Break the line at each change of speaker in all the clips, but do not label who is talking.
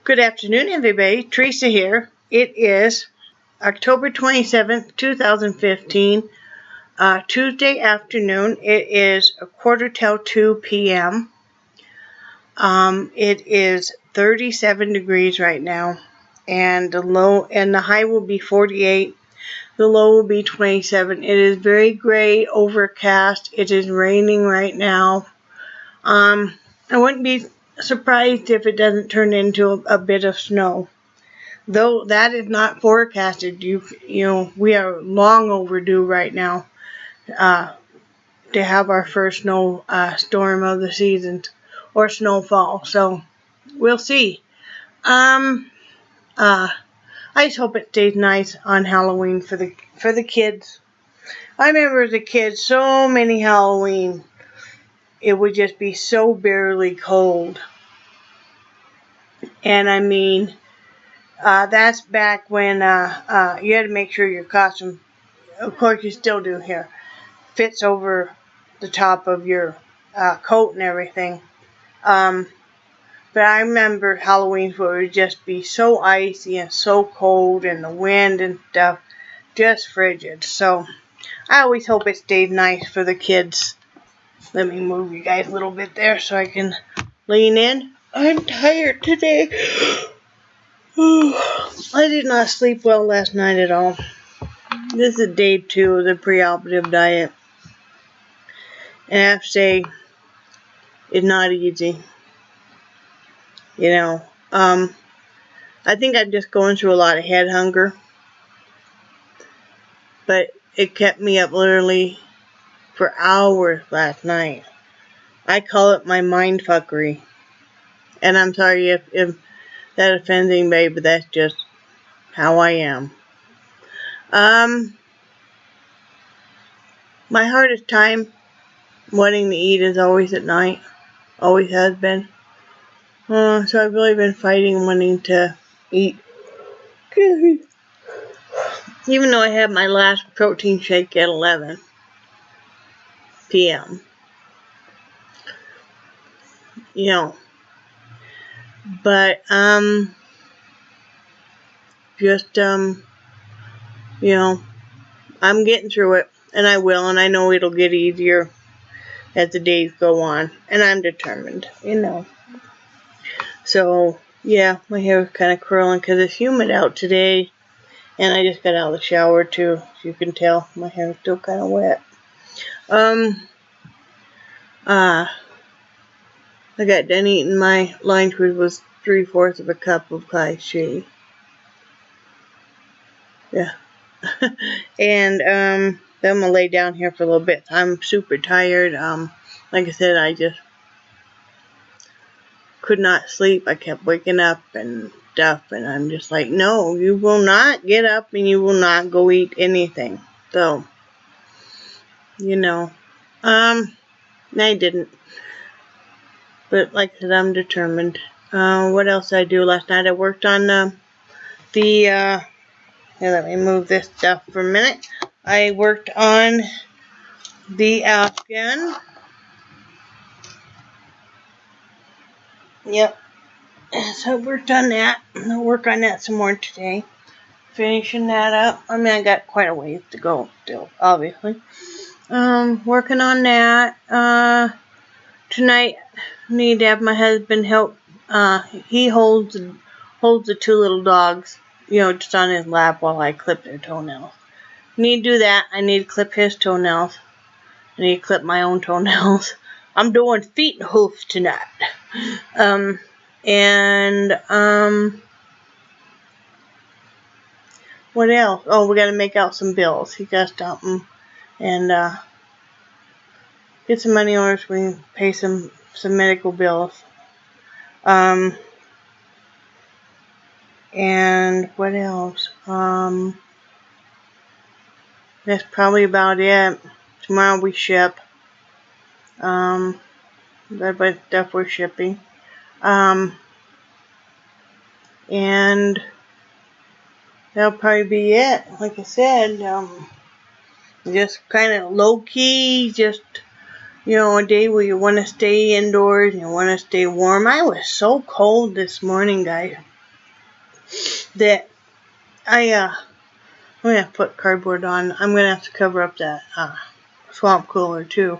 Good afternoon, everybody. Theresa here. It is October 27th, 2015, Tuesday afternoon. It is 1:45 p.m. It is 37 degrees right now, and the high will be 48. The low will be 27. It is very gray, overcast. It is raining right now. I wouldn't be surprised if it doesn't turn into a bit of snow. Though that is not forecasted, you know, we are long overdue right now to have our first snow storm of the season or snowfall. So we'll see. I just hope it stays nice on Halloween for the kids. I remember as a kid, so many Halloween. It would just be so bitterly cold. And I mean, that's back when you had to make sure your costume, of course you still do here, fits over the top of your coat and everything. But I remember Halloween where it would just be so icy and so cold, and the wind and stuff, just frigid. So I always hope it stays nice for the kids. Let me move you guys a little bit there so I can lean in. I'm tired today. I did not sleep well last night at all. This is day 2 of the pre-operative diet. And I have to say, it's not easy. You know, I think I'm just going through a lot of head hunger. But it kept me up literally for hours last night. I call it my mind fuckery. And I'm sorry if that offends anybody, but that's just how I am. My hardest time wanting to eat is always at night. Always has been. So I've really been fighting wanting to eat. Even though I had my last protein shake at 11 p.m. You know. But, you know, I'm getting through it, and I will, and I know it'll get easier as the days go on, and I'm determined, you know. So, yeah, my hair is kind of curling because it's humid out today, and I just got out of the shower, too. As you can tell, my hair is still kind of wet. I got done eating my lunch, which was 3/4 of a cup of Clyde's shea. Yeah. And then I'm gonna lay down here for a little bit. I'm super tired. Like I said, I just could not sleep. I kept waking up and stuff, and I'm just like, no, you will not get up and you will not go eat anything. So, you know, I didn't. But like I said, I'm determined. What else did I do last night? I worked on here, let me move this stuff for a minute. I worked on the Afghan. Yep. So I worked on that. I'll work on that some more today. Finishing that up. I mean, I got quite a ways to go still, obviously. Working on that. Tonight, I need to have my husband help. He holds the 2 little dogs, you know, just on his lap while I clip their toenails. I need to do that. I need to clip his toenails. I need to clip my own toenails. I'm doing feet and hoofs tonight. What else? Oh, we gotta make out some bills. He gotta stop them and get some money orders so we can pay some medical bills. And what else? That's probably about it. Tomorrow we ship. That bunch of stuff we're shipping. And that'll probably be it. Like I said, just kind of low key, just, you know, a day where you want to stay indoors and you want to stay warm. I was so cold this morning, guys. that I'm gonna have to put cardboard on. I'm gonna have to cover up that swamp cooler too.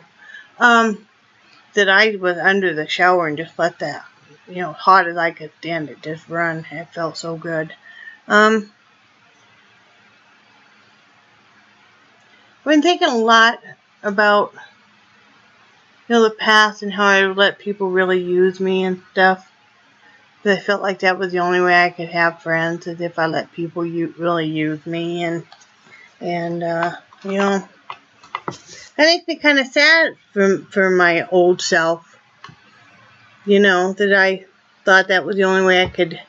That I was under the shower and just let that, hot as I could stand it, just run. It felt so good. I've been thinking a lot about, the past and how I let people really use me and stuff. Because I felt like that was the only way I could have friends, is if I let people really use me. And that makes me kind of sad for my old self. That I thought that was the only way I could,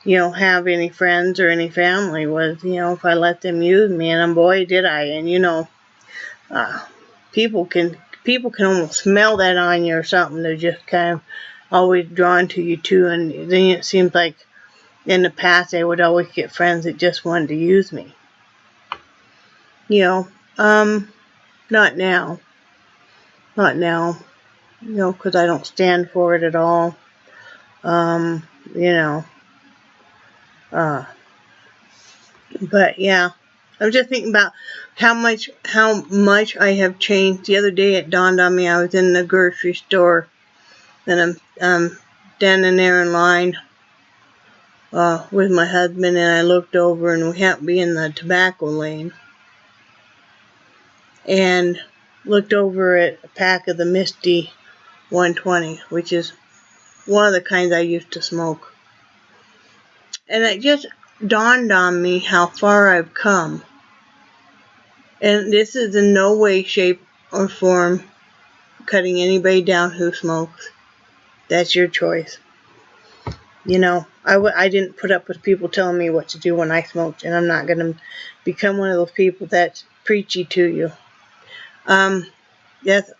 have any friends or any family, was, if I let them use me. And boy, did I. And, people can almost smell that on you or something. They're just kind of always drawn to you too. And then it seems like in the past I would always get friends that just wanted to use me. Not now. Not now. Because I don't stand for it at all. But yeah, I was just thinking about how much I have changed. The other day it dawned on me, I was in the grocery store and I'm standing there in line with my husband, and I looked over and we happened to be in the tobacco lane, and looked over at a pack of the Misty 120, which is one of the kinds I used to smoke. And it just dawned on me how far I've come. And this is in no way, shape, or form cutting anybody down who smokes. That's your choice. I didn't put up with people telling me what to do when I smoked, and I'm not going to become one of those people that's preachy to you. That's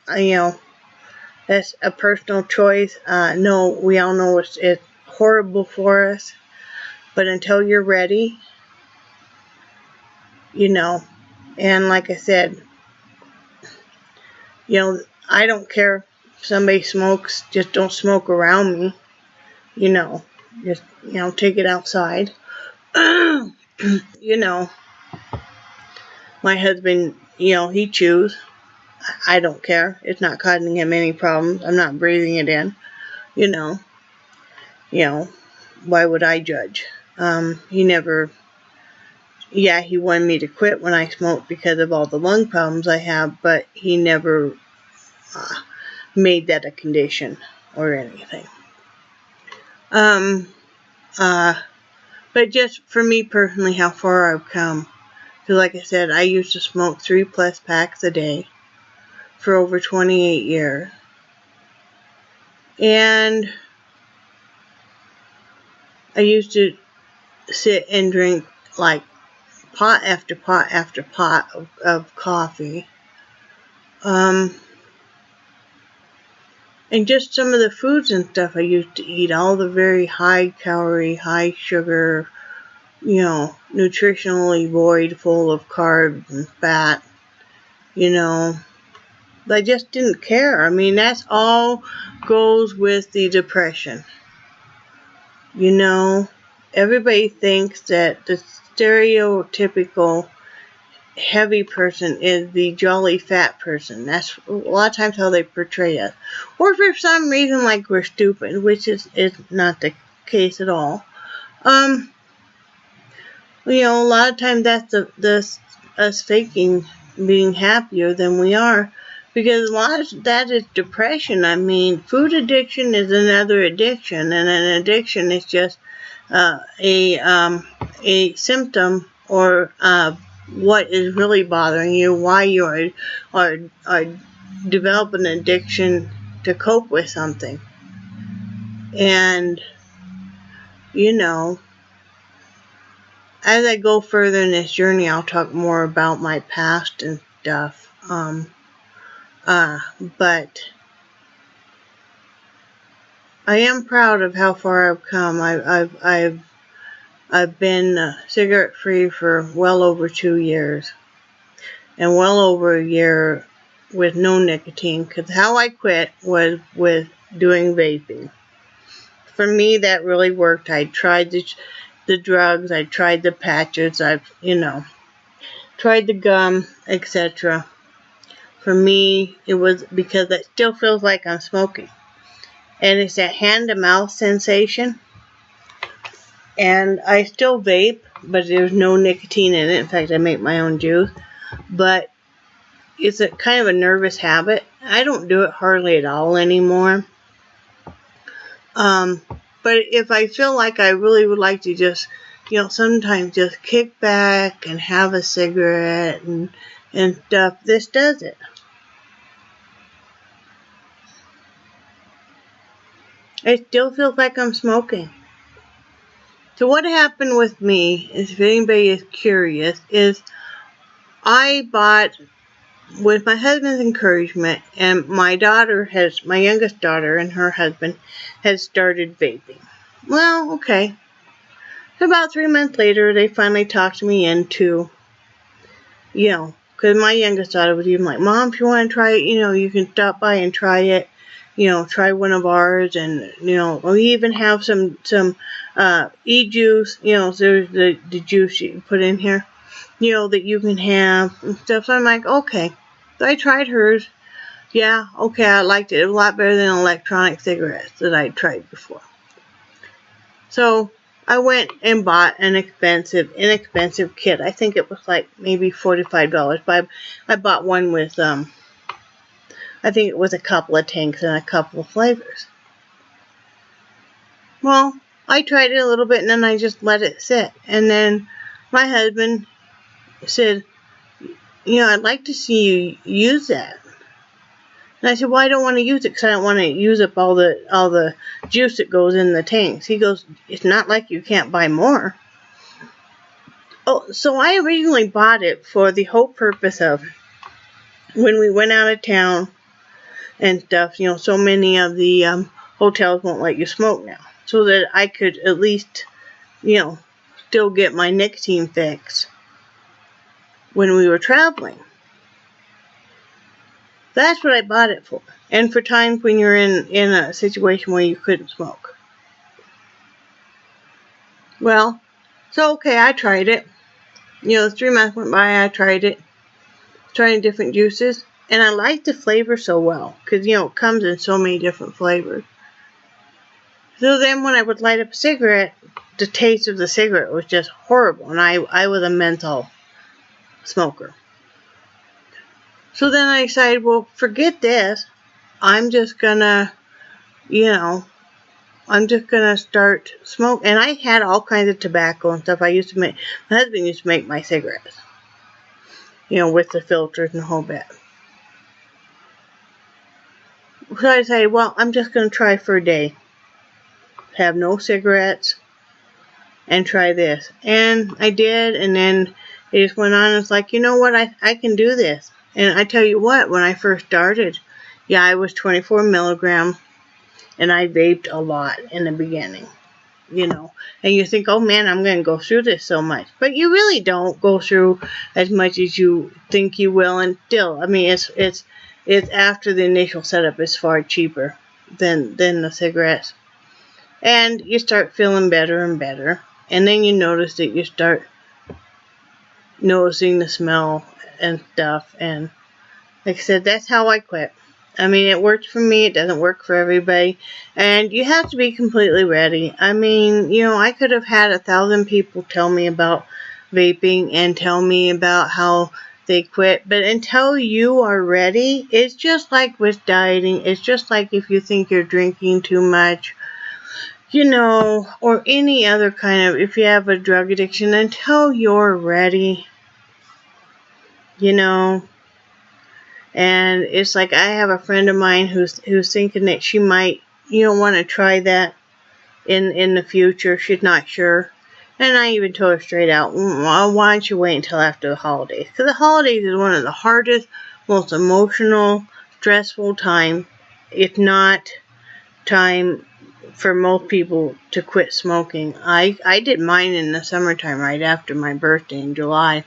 a personal choice. No, we all know it's horrible for us, but until you're ready, and like I said, I don't care if somebody smokes, just don't smoke around me, just, take it outside. My husband, he chews. I don't care. It's not causing him any problems. I'm not breathing it in. Why would I judge? He never, he wanted me to quit when I smoked because of all the lung problems I have, but he never made that a condition or anything. But just for me personally, how far I've come. Because like I said, I used to smoke 3+ packs a day for over 28 years. And I used to sit and drink like pot after pot after pot of coffee. And just some of the foods and stuff I used to eat, all the very high calorie, high sugar, nutritionally void, full of carbs and fat, But I just didn't care. I mean, that's all goes with the depression. Everybody thinks that the stereotypical heavy person is the jolly fat person. That's a lot of times how they portray us. Or for some reason, like we're stupid, which is not the case at all. A lot of times that's us faking being happier than we are, because a lot of that is depression. I mean, food addiction is another addiction, and an addiction is just a symptom or what is really bothering you, why you are developing an addiction to cope with something. And, as I go further in this journey, I'll talk more about my past and stuff. But I am proud of how far I've come. I've been cigarette free for well over 2 years, and well over a year with no nicotine, because how I quit was with doing vaping. For me, that really worked. I tried the the drugs, I tried the patches, I've, tried the gum, etc. For me, it was because it still feels like I'm smoking. And it's that hand-to-mouth sensation. And I still vape, but there's no nicotine in it. In fact, I make my own juice. But it's a kind of a nervous habit. I don't do it hardly at all anymore. But if I feel like I really would like to just, sometimes just kick back and have a cigarette and stuff, this does it. It still feels like I'm smoking. So what happened with me, if anybody is curious, is I bought, with my husband's encouragement, and my youngest daughter and her husband had started vaping. Well, okay. So about 3 months later, they finally talked me into, because my youngest daughter was even like, Mom, if you want to try it, you can stop by and try it. Try one of ours, and, we even have some e-juice, there's the juice you put in here, that you can have and stuff. So I'm like, okay. So I tried hers. Yeah, okay, I liked it. It was a lot better than electronic cigarettes that I'd tried before. So I went and bought an inexpensive kit. I think it was like maybe $45, but I bought one with, I think it was a couple of tanks and a couple of flavors. Well, I tried it a little bit and then I just let it sit. And then my husband said, I'd like to see you use that. And I said, well, I don't want to use it because I don't want to use up all the juice that goes in the tanks. He goes, it's not like you can't buy more. Oh, so I originally bought it for the whole purpose of when we went out of town and stuff, so many of the hotels won't let you smoke now. So that I could at least, still get my nicotine fix when we were traveling. That's what I bought it for. And for times when you're in a situation where you couldn't smoke. Well, so okay, I tried it. 3 months went by, I tried it. Trying different juices. And I liked the flavor so well. Because, it comes in so many different flavors. So then when I would light up a cigarette, the taste of the cigarette was just horrible. And I was a menthol smoker. So then I decided, well, forget this. I'm just gonna, start smoking. And I had all kinds of tobacco and stuff. My husband used to make my cigarettes. With the filters and the whole bit. So I decided, well, I'm just going to try for a day. Have no cigarettes. And try this. And I did. And then it just went on. It's like, you know what? I can do this. And I tell you what, when I first started, I was 24 milligrams. And I vaped a lot in the beginning. And you think, oh man, I'm going to go through this so much. But you really don't go through as much as you think you will. And still, I mean, it's after the initial setup is far cheaper than the cigarettes. And you start feeling better and better. And then you notice that you start noticing the smell and stuff. And like I said, that's how I quit. I mean, it worked for me. It doesn't work for everybody. And you have to be completely ready. I mean, I could have had 1,000 people tell me about vaping and tell me about how they quit. But until you are ready, it's just like with dieting. It's just like if you think you're drinking too much, or any other kind of, if you have a drug addiction, until you're ready, And it's like I have a friend of mine who's thinking that she might, want to try that in the future. She's not sure. And I even told her straight out, well, why don't you wait until after the holidays? Because the holidays is one of the hardest, most emotional, stressful time, if not time for most people to quit smoking. I did mine in the summertime right after my birthday in July.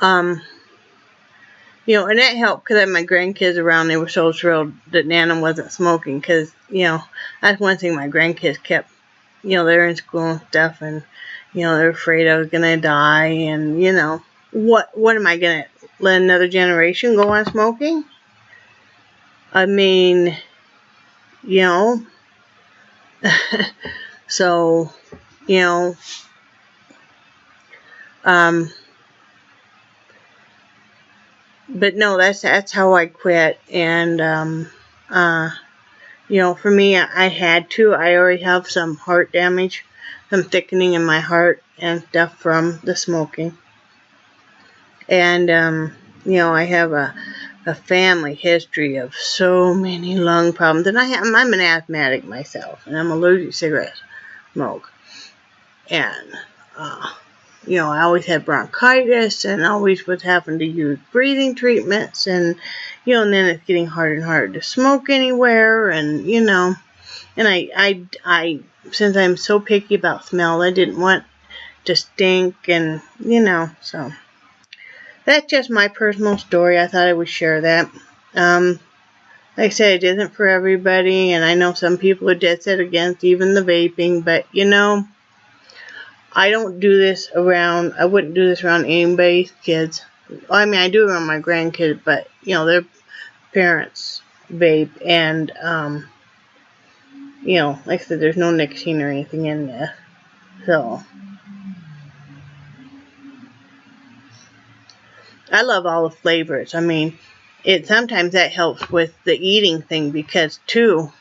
And that helped because I had my grandkids around. They were so thrilled that Nana wasn't smoking because, that's one thing my grandkids kept you know, they're in school and stuff, and, you know, they're afraid I was going to die, and, you know, what am I going to let another generation go on smoking? I mean, you know, so, you know, but no, that's how I quit, and, you know, for me, I had to. I already have some heart damage, some thickening in my heart and stuff from the smoking. And, you know, I have a family history of so many lung problems. And I'm an asthmatic myself, and I'm allergic to cigarette smoke. And, you know, I always had bronchitis, and always was having to use breathing treatments, and, you know, and then it's getting harder and harder to smoke anywhere, and, you know, and I since I'm so picky about smell, I didn't want to stink, and, you know, so that's just my personal story. I thought I would share that. Like I said, it isn't for everybody, and I know some people are dead set against even the vaping, but, you know, I don't do this around, I wouldn't do this around anybody's kids. I mean, I do it around my grandkids, but, you know, their parents vape, and, you know, like I said, there's no nicotine or anything in there. So, I love all the flavors. I mean, sometimes that helps with the eating thing, because, too,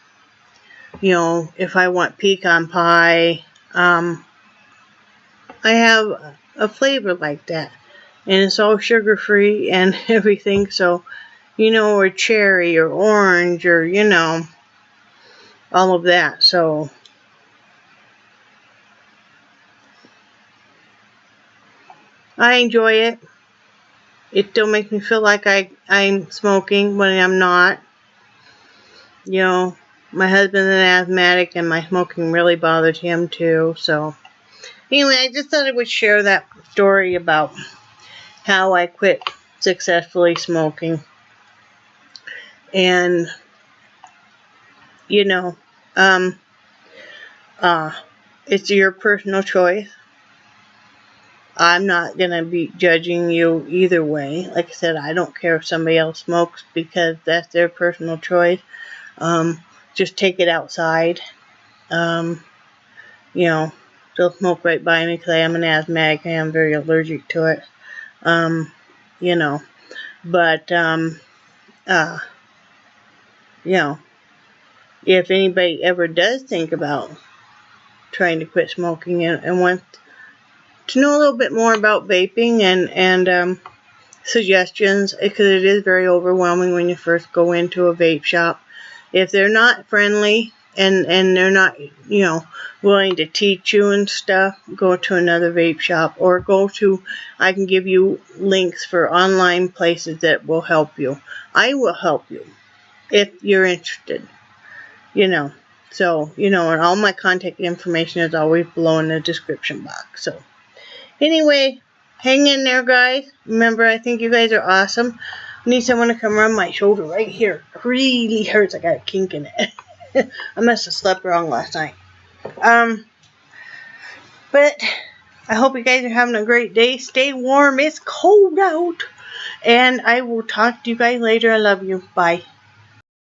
you know, if I want pecan pie, I have a flavor like that, and it's all sugar-free and everything, so, you know, or cherry or orange, or, you know, all of that. So, I enjoy it. It still makes me feel like I'm smoking when I'm not. You know, my husband's an asthmatic, and my smoking really bothered him too. So, anyway, I just thought I would share that story about how I quit successfully smoking. And, you know, it's your personal choice. I'm not going to be judging you either way. Like I said, I don't care if somebody else smokes, because that's their personal choice. Just take it outside. You know, don't smoke right by me, because I am an asthmatic. I am very allergic to it. You know, but, you know, if anybody ever does think about trying to quit smoking, and wants to know a little bit more about vaping and suggestions, because it is very overwhelming when you first go into a vape shop. If they're not friendly and they're not, you know, willing to teach you and stuff, go to another vape shop, or I can give you links for online places that will help you. I will help you if you're interested, you know. So, you know, and all my contact information is always below in the description box. So, anyway, hang in there, guys. Remember, I think you guys are awesome. I need someone to come around my shoulder right here. It really hurts. I got a kink in it. I must have slept wrong last night. But I hope you guys are having a great day. Stay warm. It's cold out. And I will talk to you guys later. I love you. Bye.